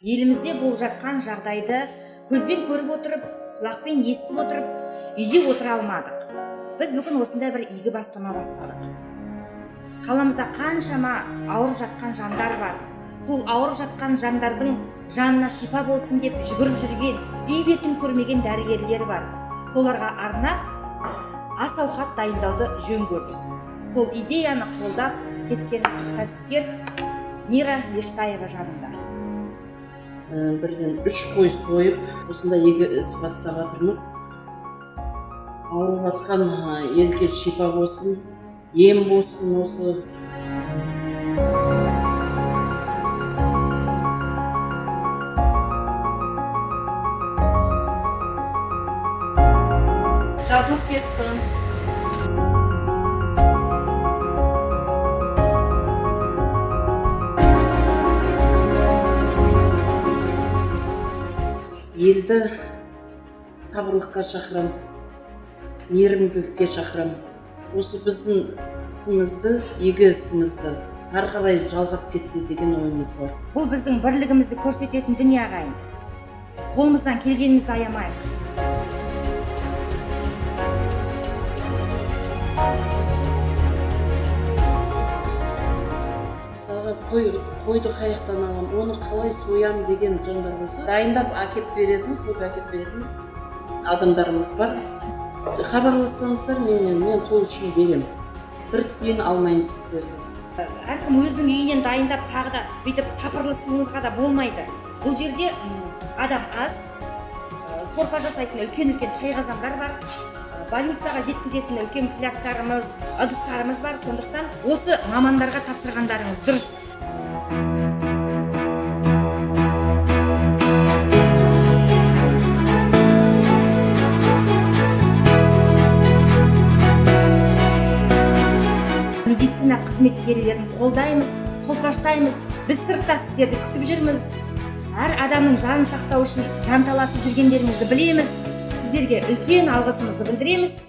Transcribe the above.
Елімізде болып жатқан жағдайды көзбен көріп отырып, құлақпен естіп отырып, үйде отыра алмадық. Біз бүгін осындай бір игі бастама бастадық. Қаламызда қаншама ауырып жатқан жандар бар. Сол ауырып жатқан жандардың жанына шипа болсын деп жүгіріп жүрген, үй бетін көрмеген дәрігерлер бар. Соларға арнап ас ауқат дайындауды жөн көрдік. Сол идеяны қолдап кеткен кәсіпкер Мира Ештаева жанында. Бірден 3 қой сойып, осында игі іс бастап жатырмыз. Ауырып жатқан елге шипа болсын, ем болсын осы. Жазылып кетсін. Елді сабырлыққа шақырам, мейірімділікке шақырам. Осы біздің ісімізді, игі ісімізді ары қарай жалғап кетсе деген ойымыз бар. Бұл біздің бірлігімізді көрсететін дүние ағайын. Қолымыздан келгенімізді аямайық. Мысалға қойды қаяқтан алам, оны қалай соям деген жандар болса, дайындап әкеп беретін, соғып әкеп беретін адамдарымыз бар. Хабарлассаңыздар, мен қол үшін берем. Бір тиын алмаймын сіздерді. Әркім өзінің үйінен дайындап тағы да бүйтіп сапырлысыңызға да болмайды. Бұл жерде адам аз, сорпа жасайтын үлкен-үлкен тайқазандар бар, больницаға жеткізетін үлкен фляктарымыз, ыдыстарымыз бар. Сондықтан осы мамандарға тапсырғандарыңыз дұрыс. Медицина қызметкерлерін қолдаймыз, қолпаштаймыз. Біз сыртта сіздерді күтіп жүрміз. Әр адамның жанын сақтау үшін жанталасып жүргендеріңізді білеміз. Сіздерге үлкен алғысымызды білдіреміз.